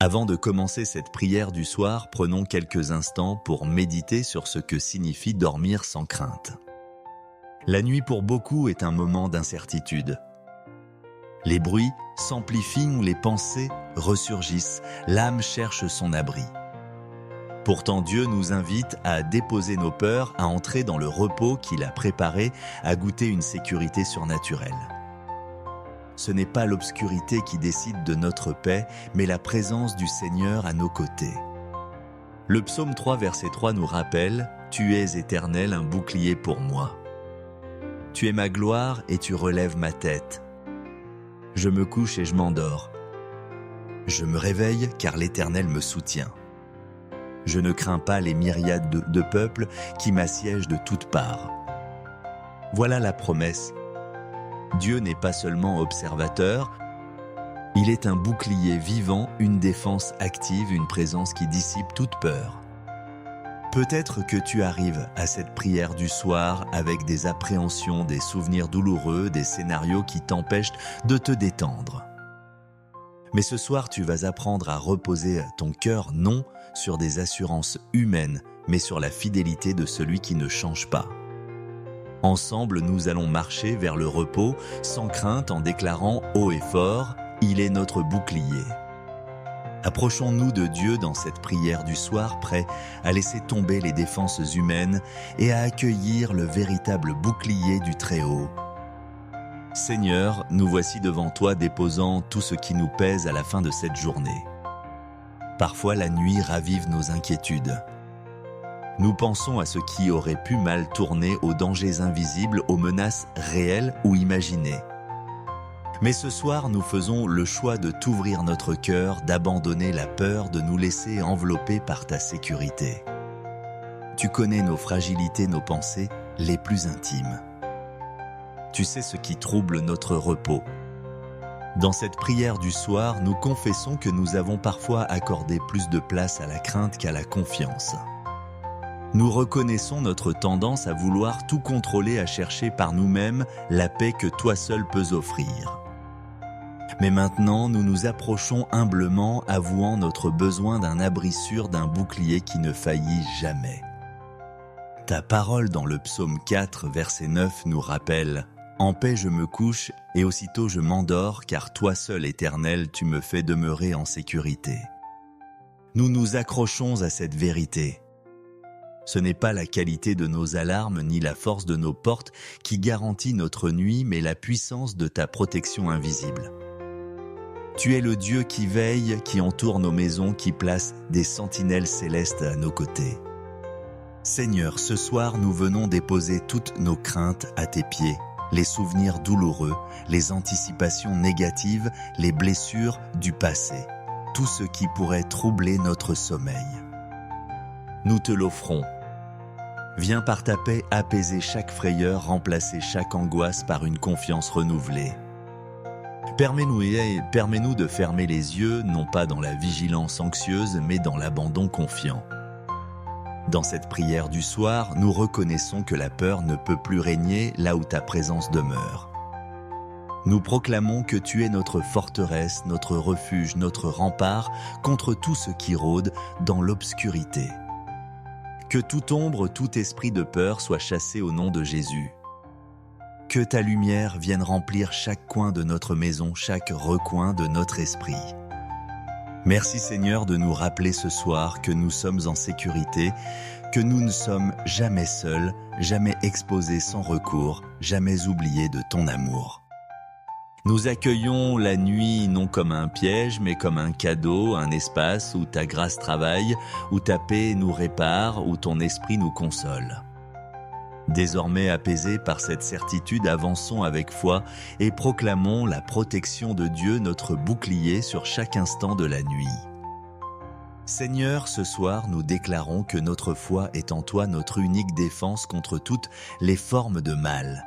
Avant de commencer cette prière du soir, prenons quelques instants pour méditer sur ce que signifie dormir sans crainte. La nuit pour beaucoup est un moment d'incertitude. Les bruits s'amplifient, les pensées ressurgissent, l'âme cherche son abri. Pourtant Dieu nous invite à déposer nos peurs, à entrer dans le repos qu'il a préparé, à goûter une sécurité surnaturelle. Ce n'est pas l'obscurité qui décide de notre paix, mais la présence du Seigneur à nos côtés. Le psaume 3, verset 3 nous rappelle « Tu es éternel, un bouclier pour moi. Tu es ma gloire et tu relèves ma tête. Je me couche et je m'endors. Je me réveille car l'Éternel me soutient. Je ne crains pas les myriades de peuples qui m'assiègent de toutes parts. » Voilà la promesse. Dieu n'est pas seulement observateur, il est un bouclier vivant, une défense active, une présence qui dissipe toute peur. Peut-être que tu arrives à cette prière du soir avec des appréhensions, des souvenirs douloureux, des scénarios qui t'empêchent de te détendre. Mais ce soir, tu vas apprendre à reposer ton cœur non sur des assurances humaines, mais sur la fidélité de celui qui ne change pas. Ensemble, nous allons marcher vers le repos, sans crainte, en déclarant haut et fort, « Il est notre bouclier ». Approchons-nous de Dieu dans cette prière du soir, prêts à laisser tomber les défenses humaines et à accueillir le véritable bouclier du Très-Haut. Seigneur, nous voici devant toi déposant tout ce qui nous pèse à la fin de cette journée. Parfois, la nuit ravive nos inquiétudes. Nous pensons à ce qui aurait pu mal tourner, aux dangers invisibles, aux menaces réelles ou imaginées. Mais ce soir, nous faisons le choix de t'ouvrir notre cœur, d'abandonner la peur, de nous laisser envelopper par ta sécurité. Tu connais nos fragilités, nos pensées les plus intimes. Tu sais ce qui trouble notre repos. Dans cette prière du soir, nous confessons que nous avons parfois accordé plus de place à la crainte qu'à la confiance. Nous reconnaissons notre tendance à vouloir tout contrôler, à chercher par nous-mêmes la paix que toi seul peux offrir. Mais maintenant, nous nous approchons humblement, avouant notre besoin d'un abri sûr, d'un bouclier qui ne faillit jamais. Ta parole dans le psaume 4, verset 9 nous rappelle « En paix je me couche et aussitôt je m'endors, car toi seul, Éternel, tu me fais demeurer en sécurité. » Nous nous accrochons à cette vérité. Ce n'est pas la qualité de nos alarmes ni la force de nos portes qui garantit notre nuit, mais la puissance de ta protection invisible. Tu es le Dieu qui veille, qui entoure nos maisons, qui place des sentinelles célestes à nos côtés. Seigneur, ce soir, nous venons déposer toutes nos craintes à tes pieds, les souvenirs douloureux, les anticipations négatives, les blessures du passé, tout ce qui pourrait troubler notre sommeil. Nous te l'offrons. Viens par ta paix apaiser chaque frayeur, remplacer chaque angoisse par une confiance renouvelée. Permets-nous de fermer les yeux, non pas dans la vigilance anxieuse, mais dans l'abandon confiant. Dans cette prière du soir, nous reconnaissons que la peur ne peut plus régner là où ta présence demeure. Nous proclamons que tu es notre forteresse, notre refuge, notre rempart contre tout ce qui rôde dans l'obscurité. Que toute ombre, tout esprit de peur soit chassé au nom de Jésus. Que ta lumière vienne remplir chaque coin de notre maison, chaque recoin de notre esprit. Merci Seigneur de nous rappeler ce soir que nous sommes en sécurité, que nous ne sommes jamais seuls, jamais exposés sans recours, jamais oubliés de ton amour. Nous accueillons la nuit non comme un piège, mais comme un cadeau, un espace où ta grâce travaille, où ta paix nous répare, où ton esprit nous console. Désormais apaisés par cette certitude, avançons avec foi et proclamons la protection de Dieu, notre bouclier sur chaque instant de la nuit. Seigneur, ce soir, nous déclarons que notre foi est en toi notre unique défense contre toutes les formes de mal.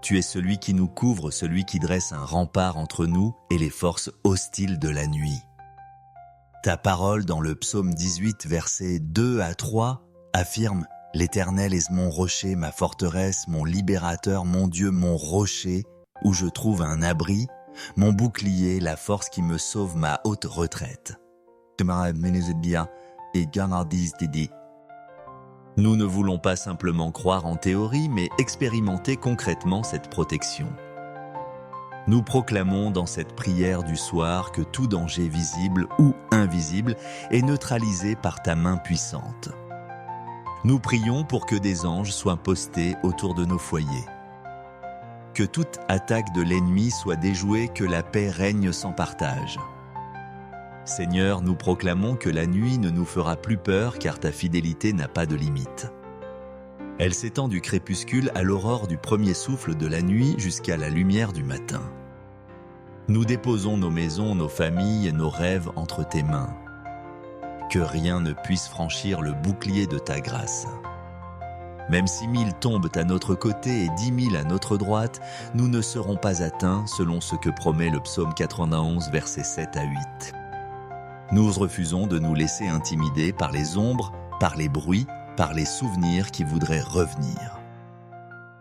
Tu es celui qui nous couvre, celui qui dresse un rempart entre nous et les forces hostiles de la nuit. Ta parole dans le psaume 18, versets 2 à 3, affirme « L'Éternel est mon rocher, ma forteresse, mon libérateur, mon Dieu, mon rocher, où je trouve un abri, mon bouclier, la force qui me sauve ma haute retraite. Nous ne voulons pas simplement croire en théorie, mais expérimenter concrètement cette protection. Nous proclamons dans cette prière du soir que tout danger visible ou invisible est neutralisé par ta main puissante. Nous prions pour que des anges soient postés autour de nos foyers. Que toute attaque de l'ennemi soit déjouée, que la paix règne sans partage. Seigneur, nous proclamons que la nuit ne nous fera plus peur car ta fidélité n'a pas de limite. Elle s'étend du crépuscule à l'aurore du premier souffle de la nuit jusqu'à la lumière du matin. Nous déposons nos maisons, nos familles et nos rêves entre tes mains. Que rien ne puisse franchir le bouclier de ta grâce. Même si 1000 tombent à notre côté et 10 000 à notre droite, nous ne serons pas atteints selon ce que promet le psaume 91, versets 7 à 8. Nous refusons de nous laisser intimider par les ombres, par les bruits, par les souvenirs qui voudraient revenir.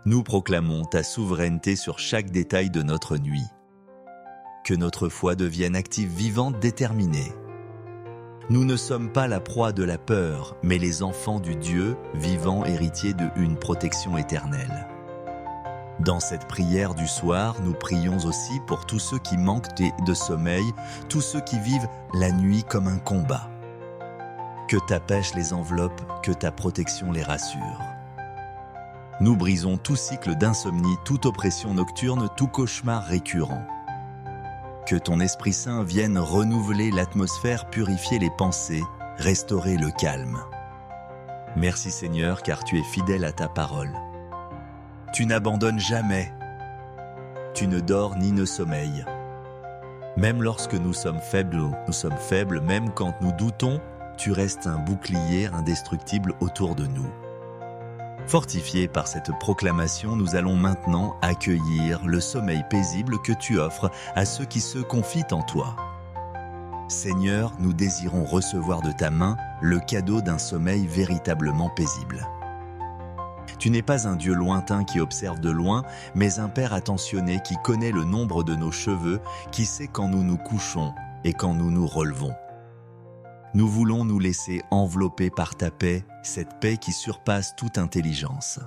Nous proclamons ta souveraineté sur chaque détail de notre nuit. Que notre foi devienne active, vivante, déterminée. Nous ne sommes pas la proie de la peur, mais les enfants du Dieu, vivant héritier d'une protection éternelle. Dans cette prière du soir, nous prions aussi pour tous ceux qui manquent de sommeil, tous ceux qui vivent la nuit comme un combat. Que ta pêche les enveloppe, que ta protection les rassure. Nous brisons tout cycle d'insomnie, toute oppression nocturne, tout cauchemar récurrent. Que ton Esprit Saint vienne renouveler l'atmosphère, purifier les pensées, restaurer le calme. Merci Seigneur, car tu es fidèle à ta parole. Tu n'abandonnes jamais. Tu ne dors ni ne sommeilles. Même lorsque nous sommes faibles, même quand nous doutons, tu restes un bouclier indestructible autour de nous. Fortifiés par cette proclamation, nous allons maintenant accueillir le sommeil paisible que tu offres à ceux qui se confient en toi. Seigneur, nous désirons recevoir de ta main le cadeau d'un sommeil véritablement paisible. Tu n'es pas un Dieu lointain qui observe de loin, mais un Père attentionné qui connaît le nombre de nos cheveux, qui sait quand nous nous couchons et quand nous nous relevons. Nous voulons nous laisser envelopper par ta paix, cette paix qui surpasse toute intelligence.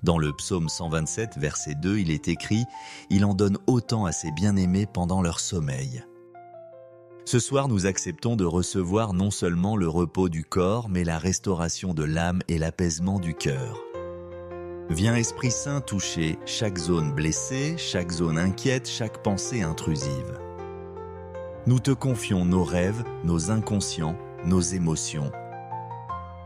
Dans le psaume 127, verset 2, il est écrit « Il en donne autant à ses bien-aimés pendant leur sommeil ». Ce soir, nous acceptons de recevoir non seulement le repos du corps, mais la restauration de l'âme et l'apaisement du cœur. Viens Esprit Saint toucher chaque zone blessée, chaque zone inquiète, chaque pensée intrusive. Nous te confions nos rêves, nos inconscients, nos émotions.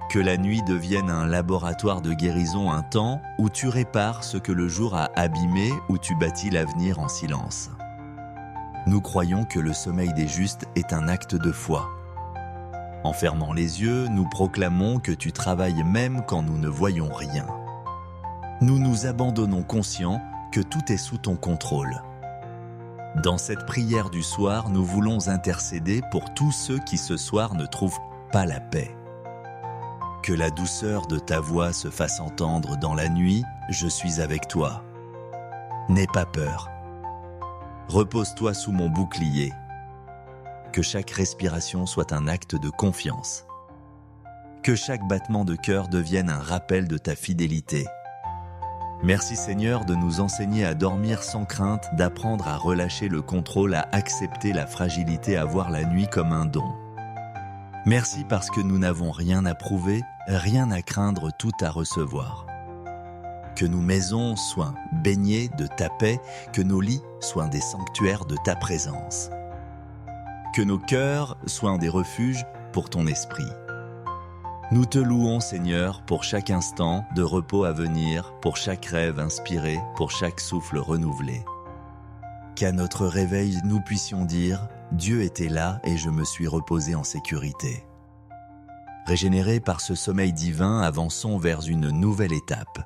Que la nuit devienne un laboratoire de guérison, un temps où tu répares ce que le jour a abîmé, où tu bâtis l'avenir en silence. Nous croyons que le sommeil des justes est un acte de foi. En fermant les yeux, nous proclamons que tu travailles même quand nous ne voyons rien. Nous nous abandonnons conscients que tout est sous ton contrôle. Dans cette prière du soir, nous voulons intercéder pour tous ceux qui ce soir ne trouvent pas la paix. Que la douceur de ta voix se fasse entendre dans la nuit, je suis avec toi. N'aie pas peur. Repose-toi sous mon bouclier. Que chaque respiration soit un acte de confiance. Que chaque battement de cœur devienne un rappel de ta fidélité. Merci Seigneur de nous enseigner à dormir sans crainte, d'apprendre à relâcher le contrôle, à accepter la fragilité, à voir la nuit comme un don. Merci parce que nous n'avons rien à prouver, rien à craindre, tout à recevoir. Que nos maisons soient baignées de ta paix, que nos lits soient des sanctuaires de ta présence. Que nos cœurs soient des refuges pour ton esprit. Nous te louons, Seigneur, pour chaque instant de repos à venir, pour chaque rêve inspiré, pour chaque souffle renouvelé. Qu'à notre réveil, nous puissions dire « Dieu était là et je me suis reposé en sécurité ». Régénérés par ce sommeil divin, avançons vers une nouvelle étape.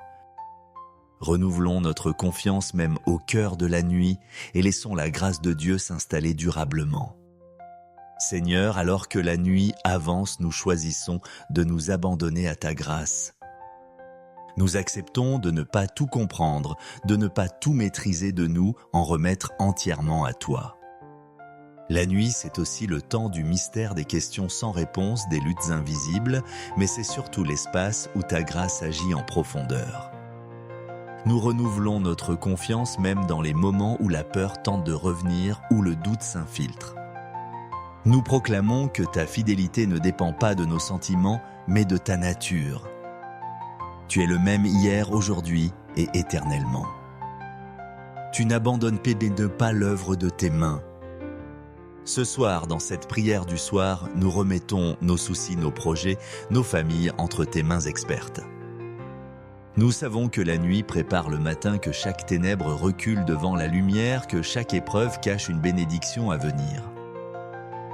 Renouvelons notre confiance même au cœur de la nuit et laissons la grâce de Dieu s'installer durablement. Seigneur, alors que la nuit avance, nous choisissons de nous abandonner à ta grâce. Nous acceptons de ne pas tout comprendre, de ne pas tout maîtriser de nous, en remettre entièrement à toi. La nuit, c'est aussi le temps du mystère des questions sans réponse, des luttes invisibles, mais c'est surtout l'espace où ta grâce agit en profondeur. Nous renouvelons notre confiance même dans les moments où la peur tente de revenir, où le doute s'infiltre. Nous proclamons que ta fidélité ne dépend pas de nos sentiments, mais de ta nature. Tu es le même hier, aujourd'hui et éternellement. Tu n'abandonnes pas l'œuvre de tes mains. Ce soir, dans cette prière du soir, nous remettons nos soucis, nos projets, nos familles entre tes mains expertes. Nous savons que la nuit prépare le matin, que chaque ténèbre recule devant la lumière, que chaque épreuve cache une bénédiction à venir.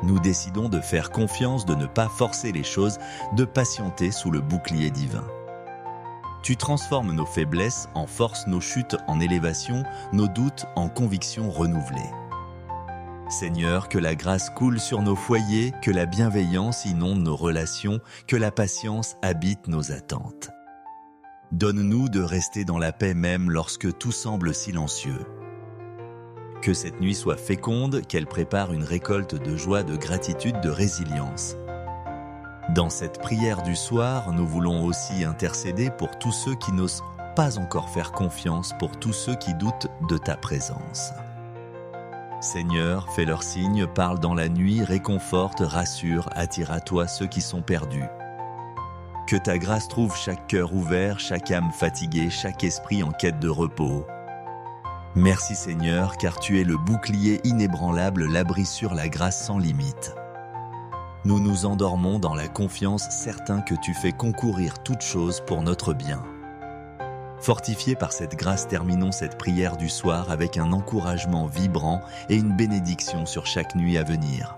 Nous décidons de faire confiance, de ne pas forcer les choses, de patienter sous le bouclier divin. Tu transformes nos faiblesses en force, nos chutes en élévation, nos doutes en convictions renouvelées. Seigneur, que la grâce coule sur nos foyers, que la bienveillance inonde nos relations, que la patience habite nos attentes. Donne-nous de rester dans la paix même lorsque tout semble silencieux. Que cette nuit soit féconde, qu'elle prépare une récolte de joie, de gratitude, de résilience. Dans cette prière du soir, nous voulons aussi intercéder pour tous ceux qui n'osent pas encore faire confiance, pour tous ceux qui doutent de ta présence. Seigneur, fais leur signe, parle dans la nuit, réconforte, rassure, attire à toi ceux qui sont perdus. Que ta grâce trouve chaque cœur ouvert, chaque âme fatiguée, chaque esprit en quête de repos. Merci Seigneur, car tu es le bouclier inébranlable, l'abri sûr, la grâce sans limite. Nous nous endormons dans la confiance, certains que tu fais concourir toutes choses pour notre bien. Fortifiés par cette grâce, terminons cette prière du soir avec un encouragement vibrant et une bénédiction sur chaque nuit à venir.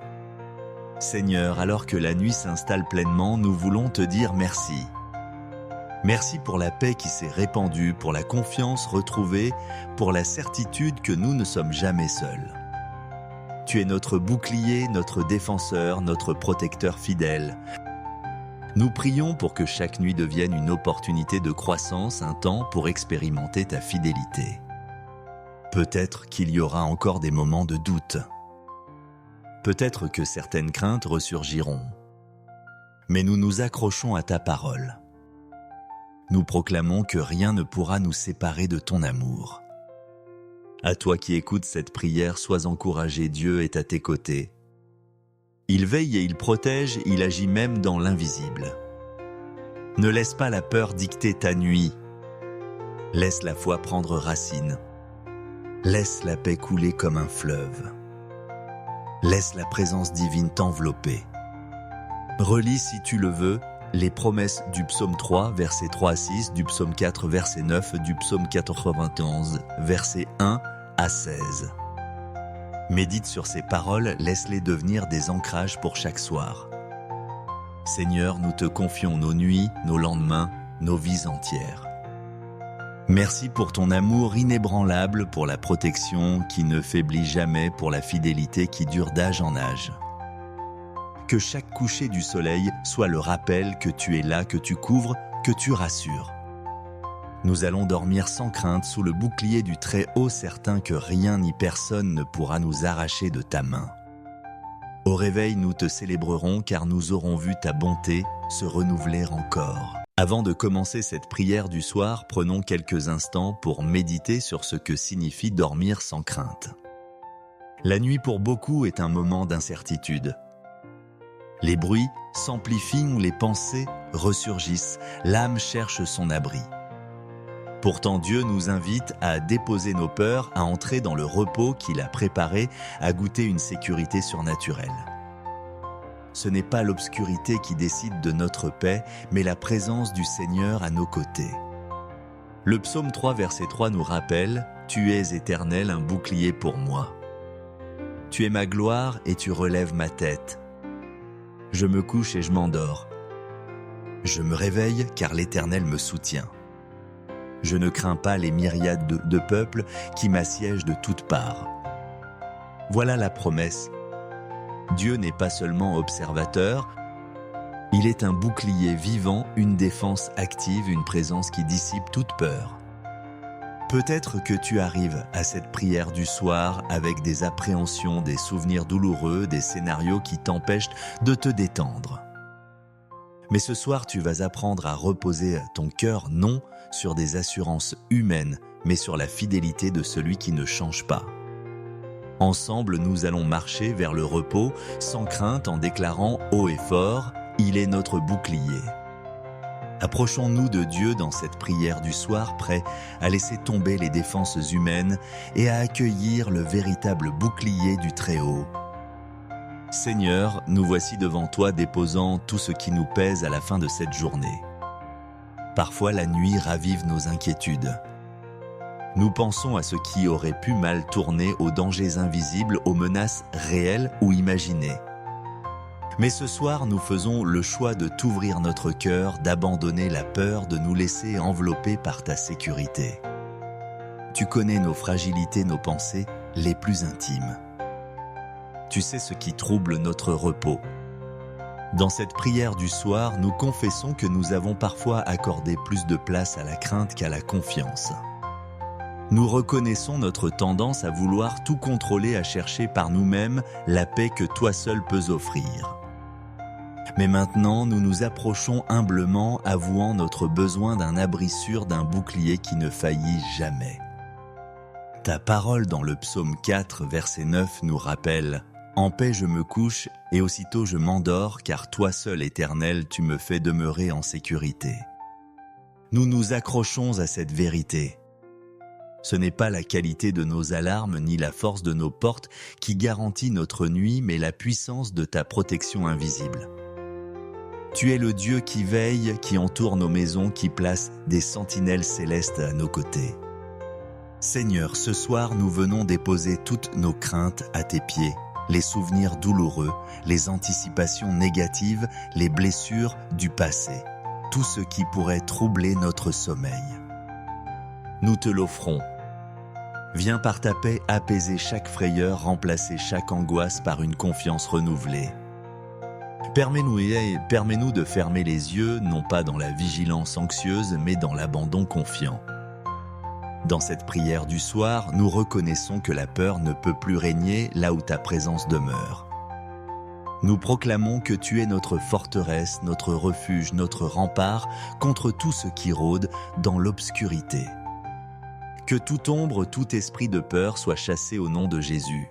Seigneur, alors que la nuit s'installe pleinement, nous voulons te dire merci. Merci pour la paix qui s'est répandue, pour la confiance retrouvée, pour la certitude que nous ne sommes jamais seuls. Tu es notre bouclier, notre défenseur, notre protecteur fidèle. Nous prions pour que chaque nuit devienne une opportunité de croissance, un temps pour expérimenter ta fidélité. Peut-être qu'il y aura encore des moments de doute. Peut-être que certaines craintes ressurgiront. Mais nous nous accrochons à ta parole. Nous proclamons que rien ne pourra nous séparer de ton amour. À toi qui écoutes cette prière, sois encouragé, Dieu est à tes côtés. Il veille et il protège, il agit même dans l'invisible. Ne laisse pas la peur dicter ta nuit. Laisse la foi prendre racine. Laisse la paix couler comme un fleuve. Laisse la présence divine t'envelopper. Relis, si tu le veux, les promesses du psaume 3, versets 3 à 6, du psaume 4, verset 9, du psaume 91, versets 1 à 16. Médite sur ces paroles, laisse-les devenir des ancrages pour chaque soir. Seigneur, nous te confions nos nuits, nos lendemains, nos vies entières. Merci pour ton amour inébranlable, pour la protection qui ne faiblit jamais, pour la fidélité qui dure d'âge en âge. Que chaque coucher du soleil soit le rappel que tu es là, que tu couvres, que tu rassures. Nous allons dormir sans crainte sous le bouclier du Très-Haut, certains que rien ni personne ne pourra nous arracher de ta main. Au réveil, nous te célébrerons car nous aurons vu ta bonté se renouveler encore. Avant de commencer cette prière du soir, prenons quelques instants pour méditer sur ce que signifie dormir sans crainte. La nuit pour beaucoup est un moment d'incertitude. Les bruits s'amplifient, les pensées ressurgissent, l'âme cherche son abri. Pourtant, Dieu nous invite à déposer nos peurs, à entrer dans le repos qu'il a préparé, à goûter une sécurité surnaturelle. Ce n'est pas l'obscurité qui décide de notre paix, mais la présence du Seigneur à nos côtés. Le psaume 3, verset 3 nous rappelle « Tu es éternel, un bouclier pour moi. Tu es ma gloire et tu relèves ma tête. Je me couche et je m'endors. Je me réveille car l'Éternel me soutient. Je ne crains pas les myriades de peuples qui m'assiègent de toutes parts. » Voilà la promesse. Dieu n'est pas seulement observateur, Il est un bouclier vivant, une défense active, une présence qui dissipe toute peur. Peut-être que tu arrives à cette prière du soir avec des appréhensions, des souvenirs douloureux, des scénarios qui t'empêchent de te détendre. Mais ce soir, tu vas apprendre à reposer ton cœur non sur des assurances humaines, mais sur la fidélité de celui qui ne change pas. Ensemble, nous allons marcher vers le repos sans crainte en déclarant haut et fort « Il est notre bouclier ». Approchons-nous de Dieu dans cette prière du soir, prêts à laisser tomber les défenses humaines et à accueillir le véritable bouclier du Très-Haut. Seigneur, nous voici devant toi déposant tout ce qui nous pèse à la fin de cette journée. Parfois la nuit ravive nos inquiétudes. Nous pensons à ce qui aurait pu mal tourner, aux dangers invisibles, aux menaces réelles ou imaginées. Mais ce soir, nous faisons le choix de t'ouvrir notre cœur, d'abandonner la peur, de nous laisser envelopper par ta sécurité. Tu connais nos fragilités, nos pensées les plus intimes. Tu sais ce qui trouble notre repos. Dans cette prière du soir, nous confessons que nous avons parfois accordé plus de place à la crainte qu'à la confiance. Nous reconnaissons notre tendance à vouloir tout contrôler, à chercher par nous-mêmes la paix que toi seul peux offrir. Mais maintenant, nous nous approchons humblement, avouant notre besoin d'un abri sûr, d'un bouclier qui ne faillit jamais. Ta parole dans le psaume 4, verset 9 nous rappelle « En paix je me couche et aussitôt je m'endors, car toi seul, Éternel, tu me fais demeurer en sécurité. » Nous nous accrochons à cette vérité. Ce n'est pas la qualité de nos alarmes ni la force de nos portes qui garantit notre nuit, mais la puissance de ta protection invisible. Tu es le Dieu qui veille, qui entoure nos maisons, qui place des sentinelles célestes à nos côtés. Seigneur, ce soir, nous venons déposer toutes nos craintes à tes pieds, les souvenirs douloureux, les anticipations négatives, les blessures du passé, tout ce qui pourrait troubler notre sommeil. Nous te l'offrons. Viens par ta paix apaiser chaque frayeur, remplacer chaque angoisse par une confiance renouvelée. Permets-nous de fermer les yeux, non pas dans la vigilance anxieuse, mais dans l'abandon confiant. Dans cette prière du soir, nous reconnaissons que la peur ne peut plus régner là où ta présence demeure. Nous proclamons que tu es notre forteresse, notre refuge, notre rempart contre tout ce qui rôde dans l'obscurité. Que toute ombre, tout esprit de peur soit chassé au nom de Jésus.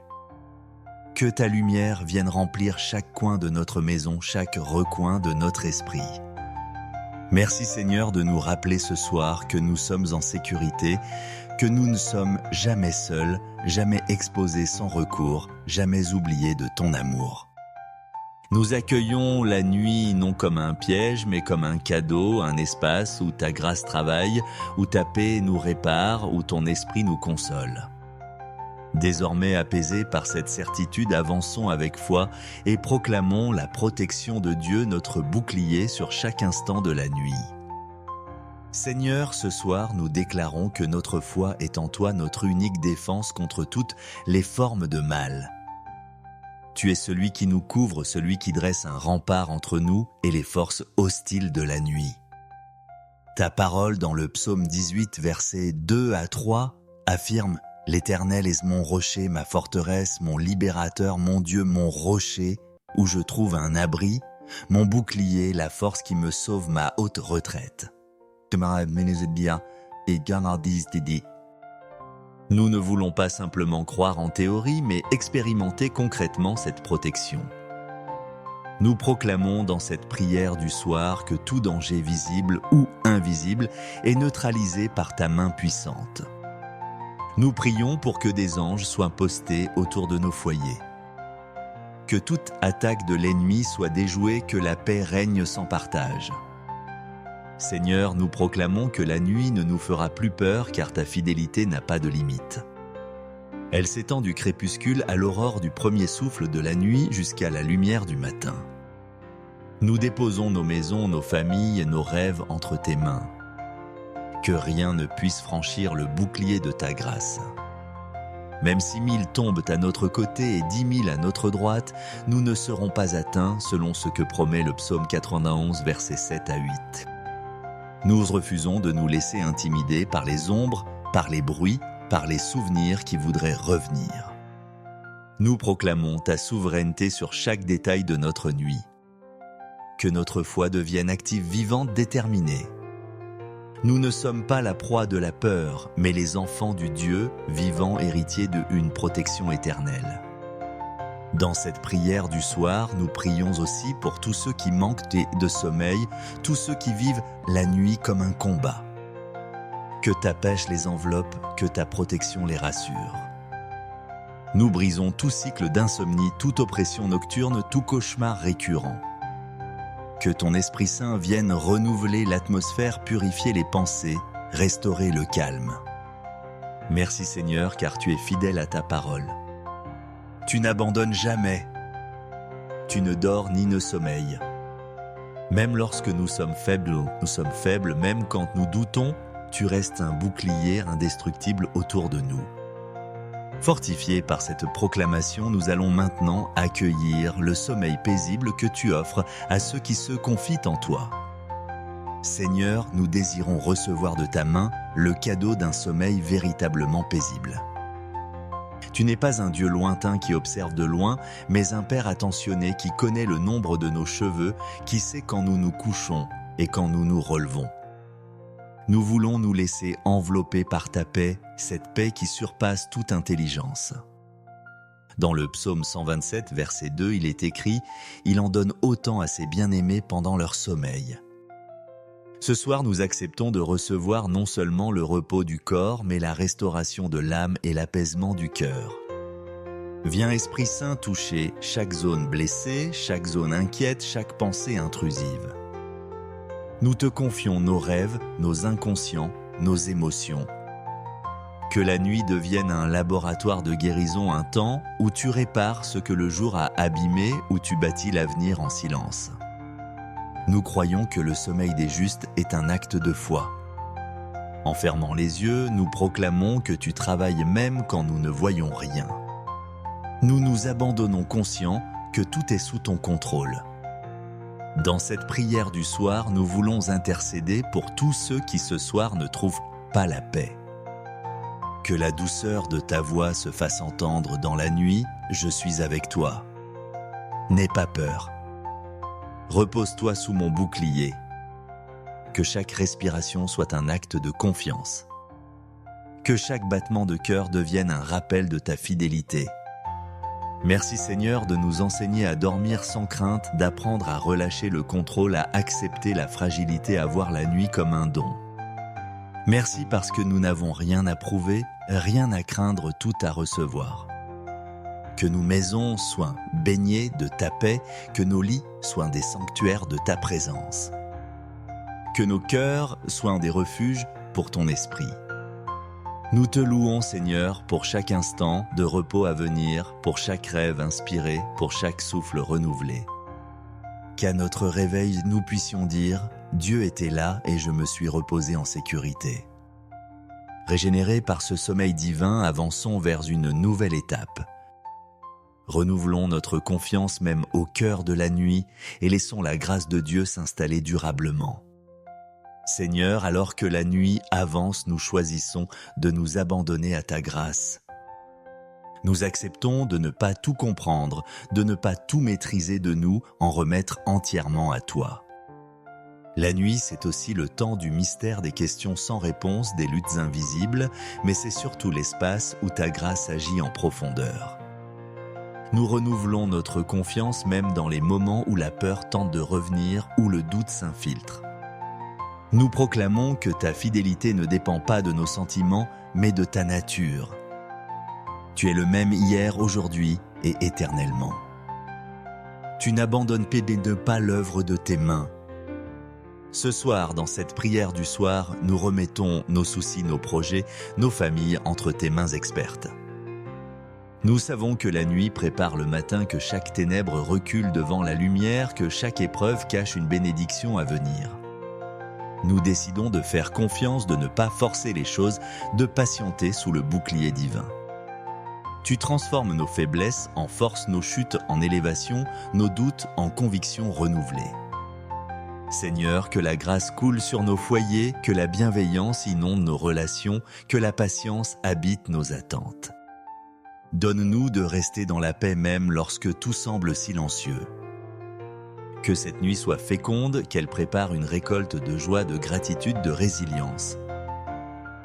Que ta lumière vienne remplir chaque coin de notre maison, chaque recoin de notre esprit. Merci Seigneur de nous rappeler ce soir que nous sommes en sécurité, que nous ne sommes jamais seuls, jamais exposés sans recours, jamais oubliés de ton amour. Nous accueillons la nuit non comme un piège, mais comme un cadeau, un espace où ta grâce travaille, où ta paix nous répare, où ton esprit nous console. Désormais apaisés par cette certitude, avançons avec foi et proclamons la protection de Dieu, notre bouclier sur chaque instant de la nuit. Seigneur, ce soir, nous déclarons que notre foi est en toi notre unique défense contre toutes les formes de mal. Tu es celui qui nous couvre, celui qui dresse un rempart entre nous et les forces hostiles de la nuit. Ta parole dans le psaume 18, versets 2 à 3, affirme « L'Éternel est mon rocher, ma forteresse, mon libérateur, mon Dieu, mon rocher, où je trouve un abri, mon bouclier, la force qui me sauve, ma haute retraite. » Nous ne voulons pas simplement croire en théorie, mais expérimenter concrètement cette protection. Nous proclamons dans cette prière du soir que tout danger visible ou invisible est neutralisé par ta main puissante. Nous prions pour que des anges soient postés autour de nos foyers. Que toute attaque de l'ennemi soit déjouée, que la paix règne sans partage. Seigneur, nous proclamons que la nuit ne nous fera plus peur car ta fidélité n'a pas de limite. Elle s'étend du crépuscule à l'aurore du premier souffle de la nuit jusqu'à la lumière du matin. Nous déposons nos maisons, nos familles et nos rêves entre tes mains. Que rien ne puisse franchir le bouclier de ta grâce. Même si 1000 tombent à notre côté et 10 000 à notre droite, nous ne serons pas atteints selon ce que promet le psaume 91, versets 7 à 8. Nous refusons de nous laisser intimider par les ombres, par les bruits, par les souvenirs qui voudraient revenir. Nous proclamons ta souveraineté sur chaque détail de notre nuit. Que notre foi devienne active, vivante, déterminée. Nous ne sommes pas la proie de la peur, mais les enfants du Dieu, vivant héritier d'une protection éternelle. Dans cette prière du soir, nous prions aussi pour tous ceux qui manquent de sommeil, tous ceux qui vivent la nuit comme un combat. Que ta pêche les enveloppe, que ta protection les rassure. Nous brisons tout cycle d'insomnie, toute oppression nocturne, tout cauchemar récurrent. Que ton Esprit Saint vienne renouveler l'atmosphère, purifier les pensées, restaurer le calme. Merci Seigneur, car tu es fidèle à ta parole. Tu n'abandonnes jamais. Tu ne dors ni ne sommeilles. Même lorsque nous sommes faibles, même quand nous doutons, tu restes un bouclier indestructible autour de nous. Fortifiés par cette proclamation, nous allons maintenant accueillir le sommeil paisible que tu offres à ceux qui se confient en toi. Seigneur, nous désirons recevoir de ta main le cadeau d'un sommeil véritablement paisible. Tu n'es pas un Dieu lointain qui observe de loin, mais un Père attentionné qui connaît le nombre de nos cheveux, qui sait quand nous nous couchons et quand nous nous relevons. Nous voulons nous laisser envelopper par ta paix, cette paix qui surpasse toute intelligence. Dans le psaume 127, verset 2, il est écrit « Il en donne autant à ses bien-aimés pendant leur sommeil ». Ce soir, nous acceptons de recevoir non seulement le repos du corps, mais la restauration de l'âme et l'apaisement du cœur. Viens Esprit Saint toucher chaque zone blessée, chaque zone inquiète, chaque pensée intrusive. Nous te confions nos rêves, nos inconscients, nos émotions. Que la nuit devienne un laboratoire de guérison, un temps où tu répares ce que le jour a abîmé, où tu bâtis l'avenir en silence. Nous croyons que le sommeil des justes est un acte de foi. En fermant les yeux, nous proclamons que tu travailles même quand nous ne voyons rien. Nous nous abandonnons conscients que tout est sous ton contrôle. Dans cette prière du soir, nous voulons intercéder pour tous ceux qui ce soir ne trouvent pas la paix. Que la douceur de ta voix se fasse entendre dans la nuit, je suis avec toi. N'aie pas peur. Repose-toi sous mon bouclier. Que chaque respiration soit un acte de confiance. Que chaque battement de cœur devienne un rappel de ta fidélité. Merci Seigneur de nous enseigner à dormir sans crainte, d'apprendre à relâcher le contrôle, à accepter la fragilité, à voir la nuit comme un don. Merci parce que nous n'avons rien à prouver, rien à craindre, tout à recevoir. Que nos maisons soient baignées de ta paix, que nos lits soient des sanctuaires de ta présence. Que nos cœurs soient des refuges pour ton esprit. Nous te louons, Seigneur, pour chaque instant de repos à venir, pour chaque rêve inspiré, pour chaque souffle renouvelé. Qu'à notre réveil, nous puissions dire « Dieu était là et je me suis reposé en sécurité ». Régénérés par ce sommeil divin, avançons vers une nouvelle étape. Renouvelons notre confiance même au cœur de la nuit et laissons la grâce de Dieu s'installer durablement. Seigneur, alors que la nuit avance, nous choisissons de nous abandonner à ta grâce. Nous acceptons de ne pas tout comprendre, de ne pas tout maîtriser de nous, en remettre entièrement à toi. La nuit, c'est aussi le temps du mystère des questions sans réponse, des luttes invisibles, mais c'est surtout l'espace où ta grâce agit en profondeur. Nous renouvelons notre confiance même dans les moments où la peur tente de revenir, où le doute s'infiltre. Nous proclamons que ta fidélité ne dépend pas de nos sentiments, mais de ta nature. Tu es le même hier, aujourd'hui et éternellement. Tu n'abandonnes pas l'œuvre de tes mains. Ce soir, dans cette prière du soir, nous remettons nos soucis, nos projets, nos familles entre tes mains expertes. Nous savons que la nuit prépare le matin, que chaque ténèbre recule devant la lumière, que chaque épreuve cache une bénédiction à venir. Nous décidons de faire confiance, de ne pas forcer les choses, de patienter sous le bouclier divin. Tu transformes nos faiblesses en force, nos chutes en élévation, nos doutes en convictions renouvelées. Seigneur, que la grâce coule sur nos foyers, que la bienveillance inonde nos relations, que la patience habite nos attentes. Donne-nous de rester dans la paix même lorsque tout semble silencieux. Que cette nuit soit féconde, qu'elle prépare une récolte de joie, de gratitude, de résilience.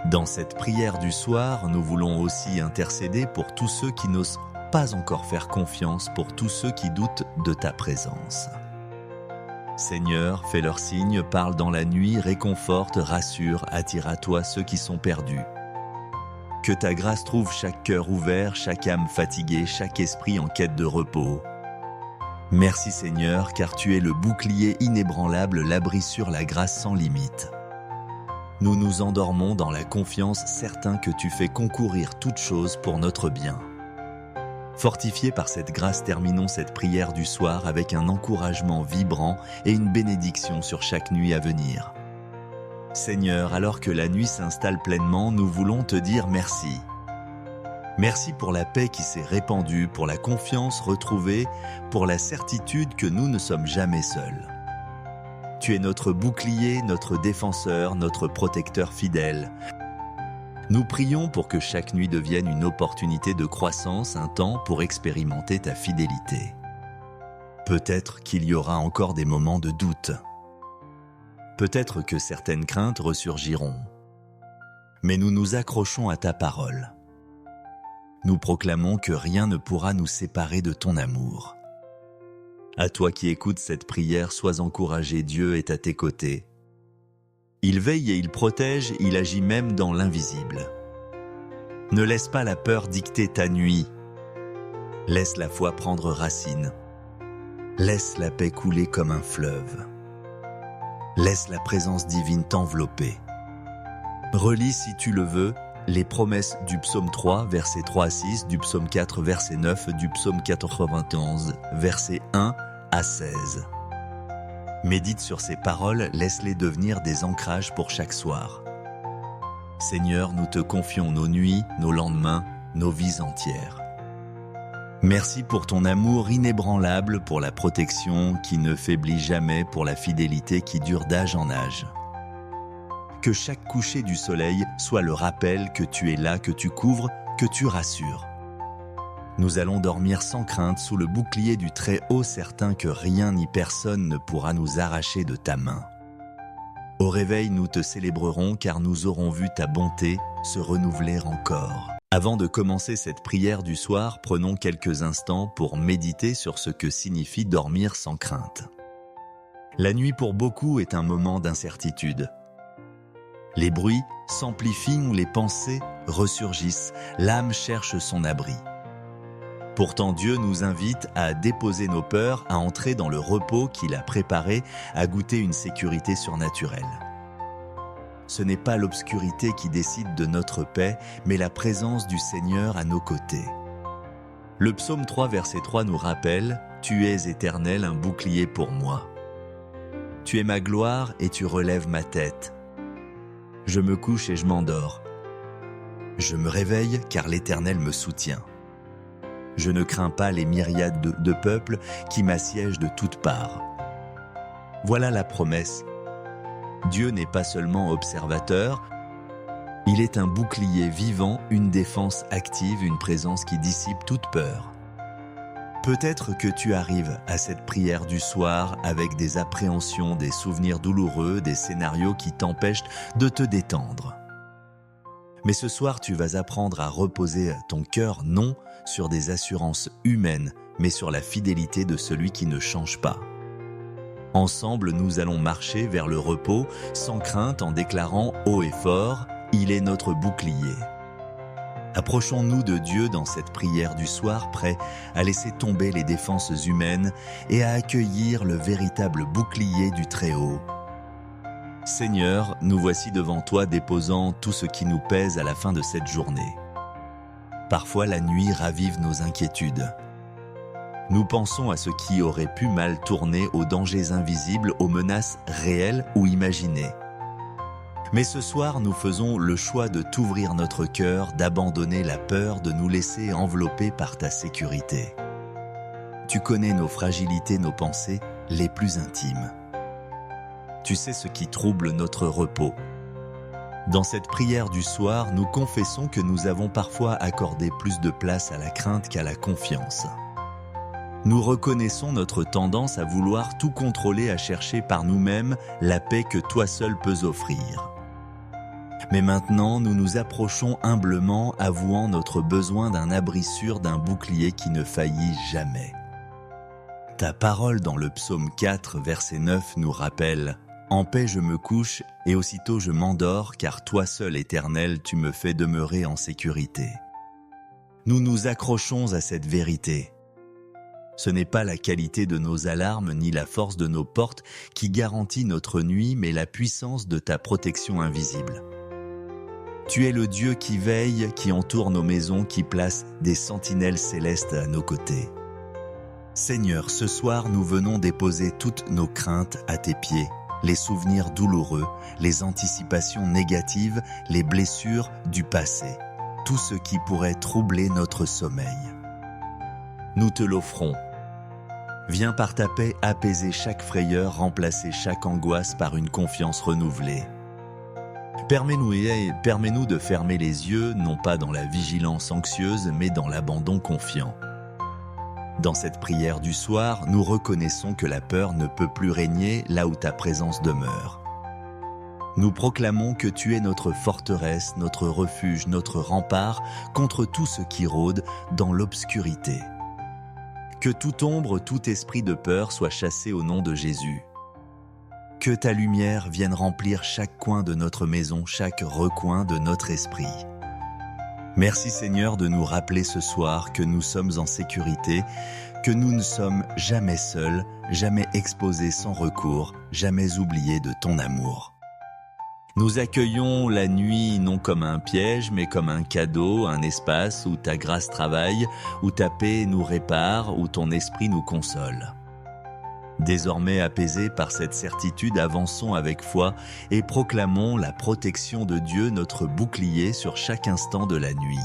Dans cette prière du soir, nous voulons aussi intercéder pour tous ceux qui n'osent pas encore faire confiance, pour tous ceux qui doutent de ta présence. Seigneur, fais leur signe, parle dans la nuit, réconforte, rassure, attire à toi ceux qui sont perdus. Que ta grâce trouve chaque cœur ouvert, chaque âme fatiguée, chaque esprit en quête de repos. Merci Seigneur, car tu es le bouclier inébranlable, l'abri sûr, la grâce sans limite. Nous nous endormons dans la confiance, certains que tu fais concourir toutes choses pour notre bien. Fortifiés par cette grâce, terminons cette prière du soir avec un encouragement vibrant et une bénédiction sur chaque nuit à venir. Seigneur, alors que la nuit s'installe pleinement, nous voulons te dire merci. Merci pour la paix qui s'est répandue, pour la confiance retrouvée, pour la certitude que nous ne sommes jamais seuls. Tu es notre bouclier, notre défenseur, notre protecteur fidèle. Nous prions pour que chaque nuit devienne une opportunité de croissance, un temps pour expérimenter ta fidélité. Peut-être qu'il y aura encore des moments de doute. Peut-être que certaines craintes ressurgiront. Mais nous nous accrochons à ta parole. Nous proclamons que rien ne pourra nous séparer de ton amour. À toi qui écoutes cette prière, sois encouragé, Dieu est à tes côtés. Il veille et il protège, il agit même dans l'invisible. Ne laisse pas la peur dicter ta nuit. Laisse la foi prendre racine. Laisse la paix couler comme un fleuve. Laisse la présence divine t'envelopper. Relis, si tu le veux, les promesses du psaume 3, versets 3 à 6, du psaume 4, verset 9, du psaume 91, versets 1 à 16. Médite sur ces paroles, laisse-les devenir des ancrages pour chaque soir. Seigneur, nous te confions nos nuits, nos lendemains, nos vies entières. Merci pour ton amour inébranlable, pour la protection qui ne faiblit jamais, pour la fidélité qui dure d'âge en âge. Que chaque coucher du soleil soit le rappel que tu es là, que tu couvres, que tu rassures. Nous allons dormir sans crainte sous le bouclier du Très-Haut, certains que rien ni personne ne pourra nous arracher de ta main. Au réveil, nous te célébrerons car nous aurons vu ta bonté se renouveler encore. Avant de commencer cette prière du soir, prenons quelques instants pour méditer sur ce que signifie dormir sans crainte. La nuit pour beaucoup est un moment d'incertitude. Les bruits s'amplifient, les pensées ressurgissent, l'âme cherche son abri. Pourtant Dieu nous invite à déposer nos peurs, à entrer dans le repos qu'il a préparé, à goûter une sécurité surnaturelle. Ce n'est pas l'obscurité qui décide de notre paix, mais la présence du Seigneur à nos côtés. Le psaume 3, verset 3 nous rappelle « Tu es éternel, un bouclier pour moi. Tu es ma gloire et tu relèves ma tête. Je me couche et je m'endors. Je me réveille car l'Éternel me soutient. Je ne crains pas les myriades de peuples qui m'assiègent de toutes parts. » Voilà la promesse. Dieu n'est pas seulement observateur, il est un bouclier vivant, une défense active, une présence qui dissipe toute peur. Peut-être que tu arrives à cette prière du soir avec des appréhensions, des souvenirs douloureux, des scénarios qui t'empêchent de te détendre. Mais ce soir, tu vas apprendre à reposer ton cœur non sur des assurances humaines, mais sur la fidélité de celui qui ne change pas. Ensemble, nous allons marcher vers le repos sans crainte en déclarant haut et fort « Il est notre bouclier ». Approchons-nous de Dieu dans cette prière du soir, prêts à laisser tomber les défenses humaines et à accueillir le véritable bouclier du Très-Haut. Seigneur, nous voici devant toi déposant tout ce qui nous pèse à la fin de cette journée. Parfois la nuit ravive nos inquiétudes. Nous pensons à ce qui aurait pu mal tourner, aux dangers invisibles, aux menaces réelles ou imaginées. Mais ce soir, nous faisons le choix de t'ouvrir notre cœur, d'abandonner la peur, de nous laisser envelopper par ta sécurité. Tu connais nos fragilités, nos pensées les plus intimes. Tu sais ce qui trouble notre repos. Dans cette prière du soir, nous confessons que nous avons parfois accordé plus de place à la crainte qu'à la confiance. Nous reconnaissons notre tendance à vouloir tout contrôler, à chercher par nous-mêmes la paix que toi seul peux offrir. Mais maintenant, nous nous approchons humblement, avouant notre besoin d'un abri sûr, d'un bouclier qui ne faillit jamais. Ta parole dans le psaume 4, verset 9 nous rappelle « En paix je me couche et aussitôt je m'endors, car toi seul, Éternel, tu me fais demeurer en sécurité. » Nous nous accrochons à cette vérité. Ce n'est pas la qualité de nos alarmes ni la force de nos portes qui garantit notre nuit, mais la puissance de ta protection invisible. Tu es le Dieu qui veille, qui entoure nos maisons, qui place des sentinelles célestes à nos côtés. Seigneur, ce soir, nous venons déposer toutes nos craintes à tes pieds, les souvenirs douloureux, les anticipations négatives, les blessures du passé, tout ce qui pourrait troubler notre sommeil. Nous te l'offrons. Viens par ta paix apaiser chaque frayeur, remplacer chaque angoisse par une confiance renouvelée. Permets-nous de fermer les yeux, non pas dans la vigilance anxieuse, mais dans l'abandon confiant. Dans cette prière du soir, nous reconnaissons que la peur ne peut plus régner là où ta présence demeure. Nous proclamons que tu es notre forteresse, notre refuge, notre rempart contre tout ce qui rôde dans l'obscurité. Que toute ombre, tout esprit de peur soit chassé au nom de Jésus. Que ta lumière vienne remplir chaque coin de notre maison, chaque recoin de notre esprit. Merci Seigneur de nous rappeler ce soir que nous sommes en sécurité, que nous ne sommes jamais seuls, jamais exposés sans recours, jamais oubliés de ton amour. Nous accueillons la nuit non comme un piège, mais comme un cadeau, un espace où ta grâce travaille, où ta paix nous répare, où ton esprit nous console. Désormais apaisés par cette certitude, avançons avec foi et proclamons la protection de Dieu, notre bouclier sur chaque instant de la nuit.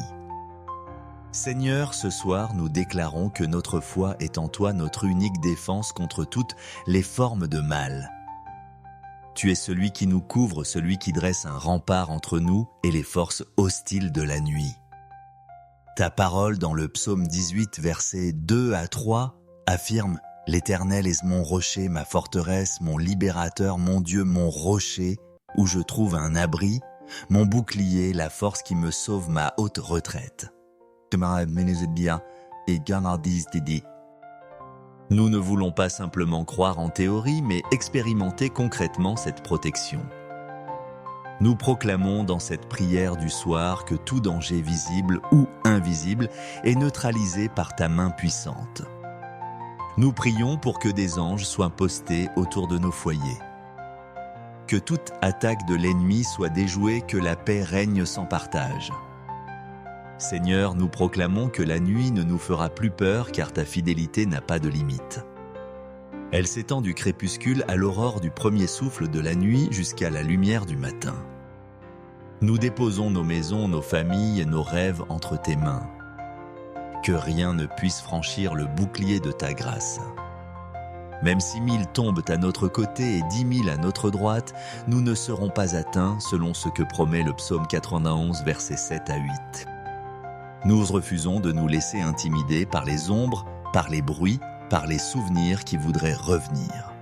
Seigneur, ce soir, nous déclarons que notre foi est en toi notre unique défense contre toutes les formes de mal. Tu es celui qui nous couvre, celui qui dresse un rempart entre nous et les forces hostiles de la nuit. Ta parole dans le psaume 18, versets 2 à 3, affirme « L'Éternel est mon rocher, ma forteresse, mon libérateur, mon Dieu, mon rocher, où je trouve un abri, mon bouclier, la force qui me sauve, ma haute retraite. » Nous ne voulons pas simplement croire en théorie, mais expérimenter concrètement cette protection. Nous proclamons dans cette prière du soir que tout danger visible ou invisible est neutralisé par ta main puissante. Nous prions pour que des anges soient postés autour de nos foyers. Que toute attaque de l'ennemi soit déjouée, que la paix règne sans partage. Seigneur, nous proclamons que la nuit ne nous fera plus peur car ta fidélité n'a pas de limite. Elle s'étend du crépuscule à l'aurore du premier souffle de la nuit jusqu'à la lumière du matin. Nous déposons nos maisons, nos familles, nos rêves entre tes mains. Que rien ne puisse franchir le bouclier de ta grâce. Même si 1000 tombent à notre côté et 10 000 à notre droite, nous ne serons pas atteints selon ce que promet le psaume 91, versets 7 à 8. Nous refusons de nous laisser intimider par les ombres, par les bruits, par les souvenirs qui voudraient revenir.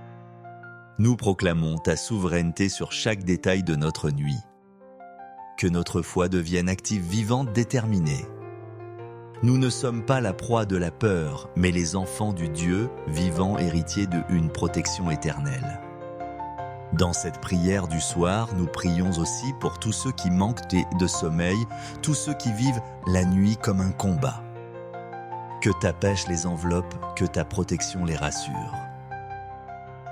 Nous proclamons ta souveraineté sur chaque détail de notre nuit. Que notre foi devienne active, vivante, déterminée. Nous ne sommes pas la proie de la peur, mais les enfants du Dieu, vivant héritier d'une protection éternelle. Dans cette prière du soir, nous prions aussi pour tous ceux qui manquent de sommeil, tous ceux qui vivent la nuit comme un combat. Que ta paix les enveloppe, que ta protection les rassure.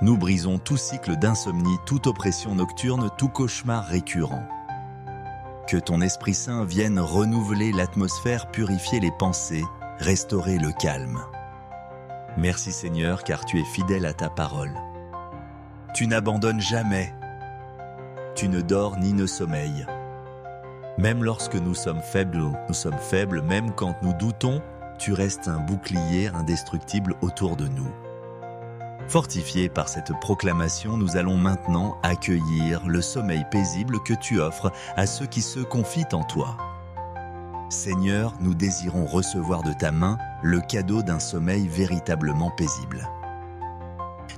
Nous brisons tout cycle d'insomnie, toute oppression nocturne, tout cauchemar récurrent. Que ton Esprit Saint vienne renouveler l'atmosphère, purifier les pensées, restaurer le calme. Merci Seigneur, car tu es fidèle à ta parole. Tu n'abandonnes jamais. Tu ne dors ni ne sommeilles. Même lorsque nous sommes faibles, même quand nous doutons, tu restes un bouclier indestructible autour de nous. Fortifiés par cette proclamation, nous allons maintenant accueillir le sommeil paisible que tu offres à ceux qui se confient en toi. Seigneur, nous désirons recevoir de ta main le cadeau d'un sommeil véritablement paisible.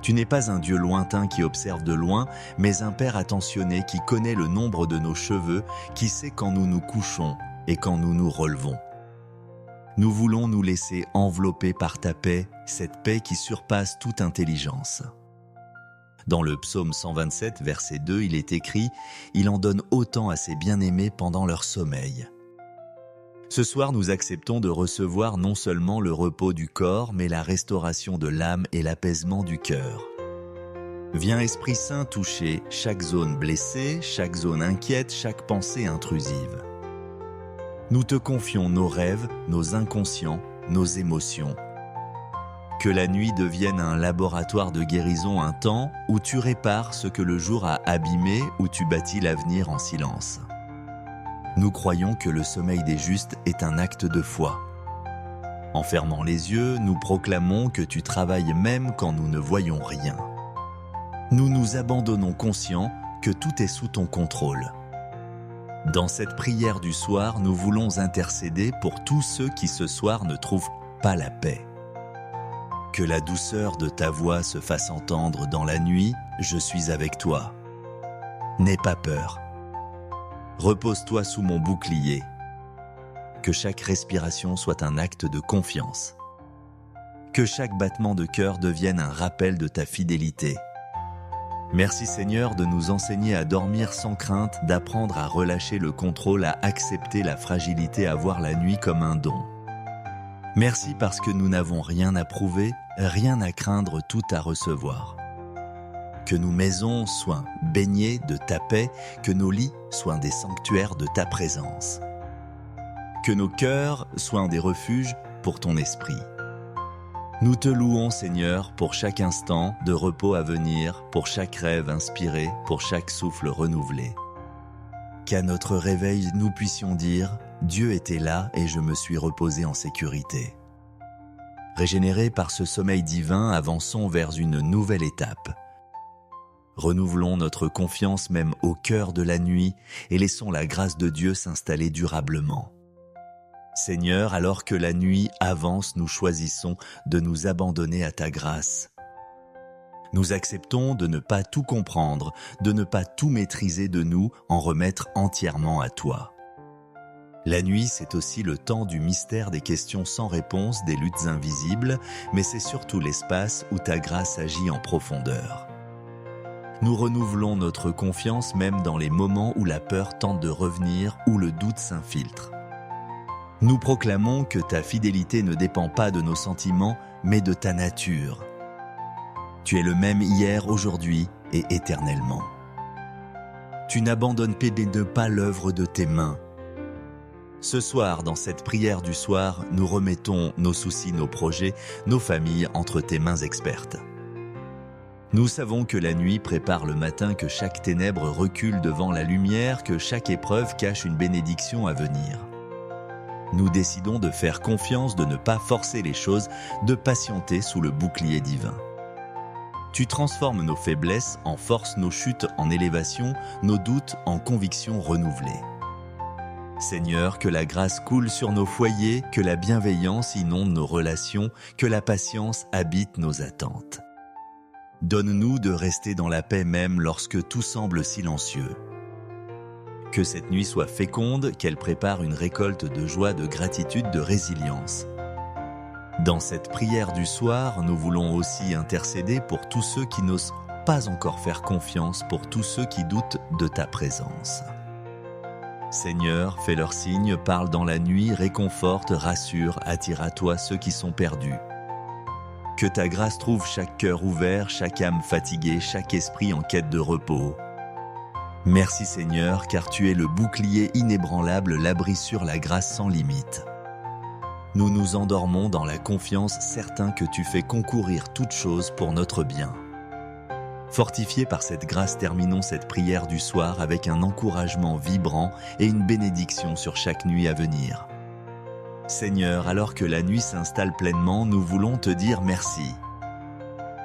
Tu n'es pas un Dieu lointain qui observe de loin, mais un Père attentionné qui connaît le nombre de nos cheveux, qui sait quand nous nous couchons et quand nous nous relevons. Nous voulons nous laisser envelopper par ta paix, cette paix qui surpasse toute intelligence. Dans le psaume 127, verset 2, il est écrit « Il en donne autant à ses bien-aimés pendant leur sommeil ». Ce soir, nous acceptons de recevoir non seulement le repos du corps, mais la restauration de l'âme et l'apaisement du cœur. Viens Esprit Saint toucher chaque zone blessée, chaque zone inquiète, chaque pensée intrusive. Nous te confions nos rêves, nos inconscients, nos émotions. Que la nuit devienne un laboratoire de guérison, un temps où tu répares ce que le jour a abîmé, où tu bâtis l'avenir en silence. Nous croyons que le sommeil des justes est un acte de foi. En fermant les yeux, nous proclamons que tu travailles même quand nous ne voyons rien. Nous nous abandonnons conscients que tout est sous ton contrôle. Dans cette prière du soir, nous voulons intercéder pour tous ceux qui ce soir ne trouvent pas la paix. Que la douceur de ta voix se fasse entendre dans la nuit, je suis avec toi. N'aie pas peur. Repose-toi sous mon bouclier. Que chaque respiration soit un acte de confiance. Que chaque battement de cœur devienne un rappel de ta fidélité. Merci Seigneur de nous enseigner à dormir sans crainte, d'apprendre à relâcher le contrôle, à accepter la fragilité, à voir la nuit comme un don. Merci parce que nous n'avons rien à prouver, rien à craindre, tout à recevoir. Que nos maisons soient baignées de ta paix, que nos lits soient des sanctuaires de ta présence. Que nos cœurs soient des refuges pour ton esprit. Nous te louons, Seigneur, pour chaque instant de repos à venir, pour chaque rêve inspiré, pour chaque souffle renouvelé. Qu'à notre réveil, nous puissions dire « Dieu était là et je me suis reposé en sécurité ». Régénérés par ce sommeil divin, avançons vers une nouvelle étape. Renouvelons notre confiance même au cœur de la nuit et laissons la grâce de Dieu s'installer durablement. Seigneur, alors que la nuit avance, nous choisissons de nous abandonner à ta grâce. Nous acceptons de ne pas tout comprendre, de ne pas tout maîtriser de nous, en remettre entièrement à toi. La nuit, c'est aussi le temps du mystère des questions sans réponse, des luttes invisibles, mais c'est surtout l'espace où ta grâce agit en profondeur. Nous renouvelons notre confiance même dans les moments où la peur tente de revenir, où le doute s'infiltre. Nous proclamons que ta fidélité ne dépend pas de nos sentiments, mais de ta nature. Tu es le même hier, aujourd'hui et éternellement. Tu n'abandonnes pas l'œuvre de tes mains. Ce soir, dans cette prière du soir, nous remettons nos soucis, nos projets, nos familles entre tes mains expertes. Nous savons que la nuit prépare le matin, que chaque ténèbre recule devant la lumière, que chaque épreuve cache une bénédiction à venir. Nous décidons de faire confiance, de ne pas forcer les choses, de patienter sous le bouclier divin. Tu transformes nos faiblesses en force, nos chutes en élévation, nos doutes en convictions renouvelées. Seigneur, que la grâce coule sur nos foyers, que la bienveillance inonde nos relations, que la patience habite nos attentes. Donne-nous de rester dans la paix même lorsque tout semble silencieux. Que cette nuit soit féconde, qu'elle prépare une récolte de joie, de gratitude, de résilience. Dans cette prière du soir, nous voulons aussi intercéder pour tous ceux qui n'osent pas encore faire confiance, pour tous ceux qui doutent de ta présence. Seigneur, fais leur signe, parle dans la nuit, réconforte, rassure, attire à toi ceux qui sont perdus. Que ta grâce trouve chaque cœur ouvert, chaque âme fatiguée, chaque esprit en quête de repos. Merci Seigneur, car tu es le bouclier inébranlable, l'abri sûr, la grâce sans limite. Nous nous endormons dans la confiance, certains que tu fais concourir toutes choses pour notre bien. Fortifiés par cette grâce, terminons cette prière du soir avec un encouragement vibrant et une bénédiction sur chaque nuit à venir. Seigneur, alors que la nuit s'installe pleinement, nous voulons te dire merci.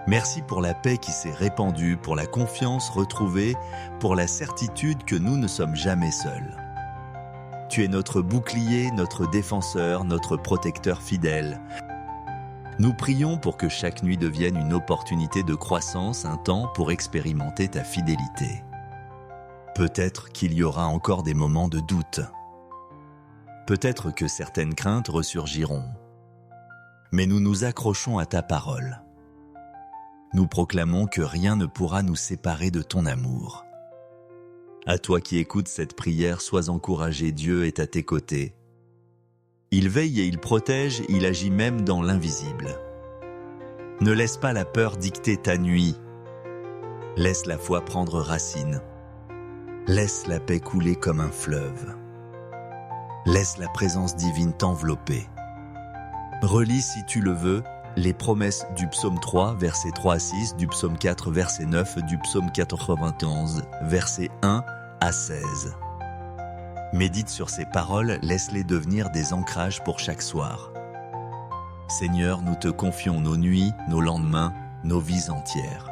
Merci pour la paix qui s'est répandue, pour la confiance retrouvée, pour la certitude que nous ne sommes jamais seuls. Tu es notre bouclier, notre défenseur, notre protecteur fidèle. Nous prions pour que chaque nuit devienne une opportunité de croissance, un temps pour expérimenter ta fidélité. Peut-être qu'il y aura encore des moments de doute. Peut-être que certaines craintes ressurgiront. Mais nous nous accrochons à ta parole. Nous proclamons que rien ne pourra nous séparer de ton amour. À toi qui écoutes cette prière, sois encouragé, Dieu est à tes côtés. Il veille et il protège, il agit même dans l'invisible. Ne laisse pas la peur dicter ta nuit. Laisse la foi prendre racine. Laisse la paix couler comme un fleuve. Laisse la présence divine t'envelopper. Relis, si tu le veux, les promesses du psaume 3, versets 3 à 6, du psaume 4, verset 9, du psaume 91, versets 1 à 16. Médite sur ces paroles, laisse-les devenir des ancrages pour chaque soir. Seigneur, nous te confions nos nuits, nos lendemains, nos vies entières.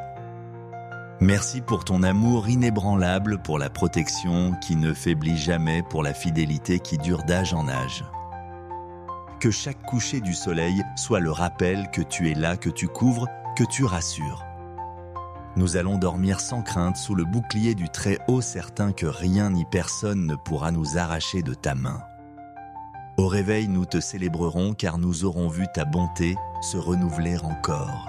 Merci pour ton amour inébranlable, pour la protection qui ne faiblit jamais, pour la fidélité qui dure d'âge en âge. Que chaque coucher du soleil soit le rappel que tu es là, que tu couvres, que tu rassures. Nous allons dormir sans crainte sous le bouclier du Très-Haut, certains que rien ni personne ne pourra nous arracher de ta main. Au réveil, nous te célébrerons car nous aurons vu ta bonté se renouveler encore.